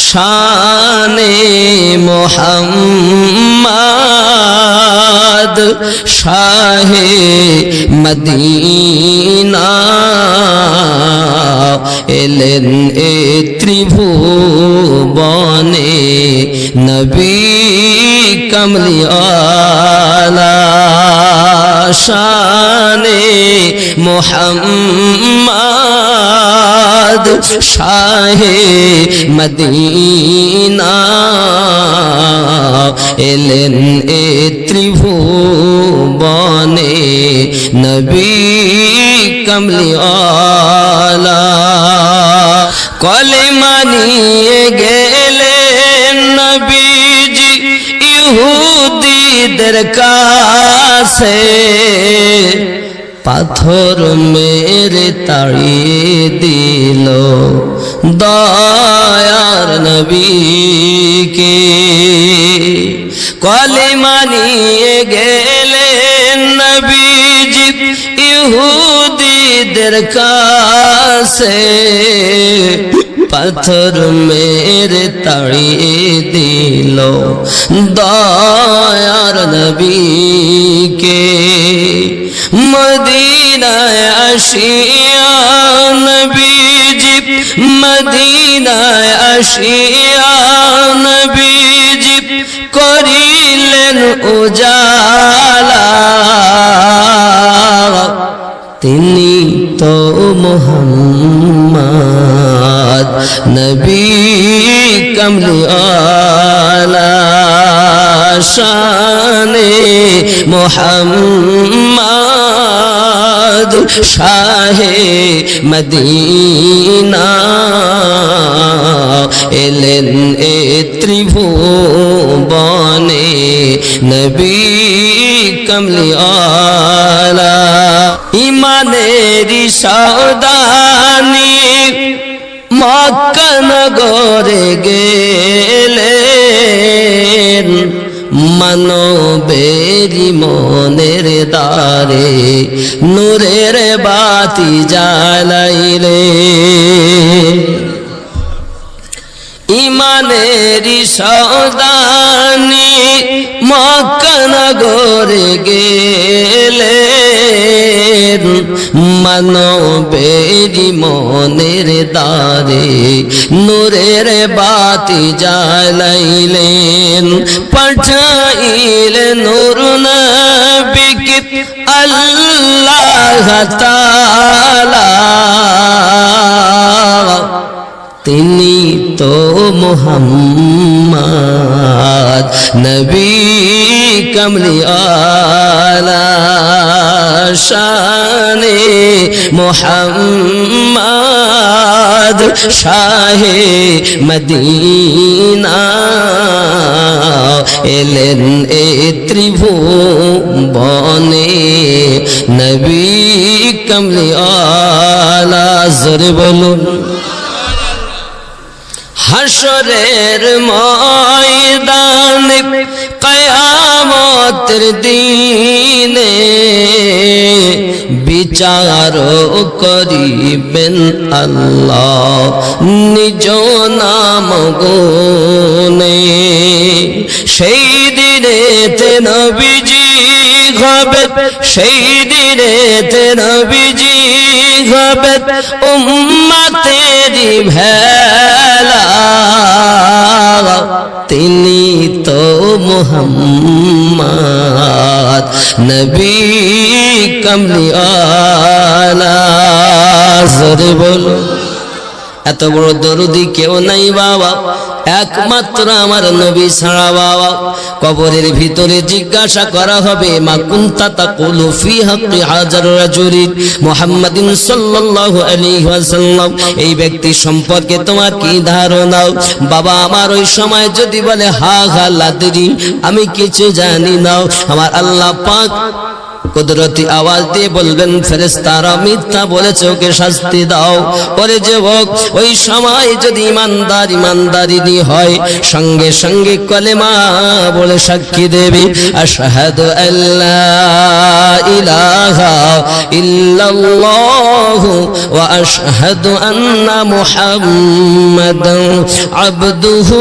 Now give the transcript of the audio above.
শানে মোহাম্মদ শাহে মদিনা এলেন এ ত্রিভুবনে নবী কমলিওয়ালা শানে মোহাম্মদ শাহে মদিনা এলেন এ ত্রিভুবনে নবী কমলিওয়ালা কলেমা নিয়ে গেলেন নবীজি ইহুদিদের কাছে পাথর মেরে তাড়িয়ে দিল দয়ার নবীকে কলেমা নিয়ে গেলেন নবীজি ইহুদিদের কাছে পাথর মেরে তাড়িয়ে দিল দয়ার নবীকে মদিনায় আসিয়া নবীজি মদিনায় আসিয়া নবীজি করিলেন উজালা তিনি তো মুহাম্মদ নবী কমলিওয়ালা শানে মোহাম্মদ শাহে মদিনা এলেন এ ত্রিভুবনে নবী কমলিওয়ালা ইমানেরি সওদানি মক্কা নগরে গেলেন মানবেরি মনের দ্বারে নূরের বাতি জ্বালাইলে ইমানেরি সওদানি মক্কা নগরে গেলেন মানবেরি মনের দ্বারে নূরের বাতি জ্বালাইলেন পাঠাইলেন নূর নবীকে আল্লাহ তাআলা তিনি তো মুহাম্মদ নবী কমলিওয়ালা শানে মোহাম্মদ শাহে মদিনা এলেন এ ত্রিভুবনে নবী কমলিওয়ালা জোরে বলুন হাসরের ময়দানে কিয়ামতের দিনে বিচার করিবেন আল্লাহ নিজ নাম গুণে সেই দিনেতে নবীজি হবে সেই দিনেতে নবীজি হবে উম্মতেরি ভেলা তিনি তো মুহাম্মদ নবী কমলিওয়ালা জোরে বলো এত বড় দরদি কেউ নাই বাবা একমাত্র আমার নবী ছাড়া বাবা কবরের ভিতরে জিজ্ঞাসা করা হবে মা কুনতা তাকুলু ফি হাক্কি হাজার রাজুলিন মুহাম্মাদিন সাল্লাল্লাহু আলাইহি ওয়াসাল্লাম এই ব্যক্তি সম্পর্কে তোমার কি ধারণা বাবা আমার ওই সময় যদি বলে হা হা লাদরি আমি কিছু জানি না আমার আল্লাহ পাক কুদরতি আওয়াজ দিয়ে বলবেন ফেরেশতারা মিথ্যা বলেছে, ওকে শাস্তি দাও। ওরে যুবক, ওই সময় যদি ইমানদারিনী হয়, সঙ্গে সঙ্গে কলেমা বলে সাক্ষী দেবে, আশহাদু আল্লা ইলাহা ইল্লাল্লাহ ওয়া আশহাদু আন্না মুহাম্মাদান আবদুহু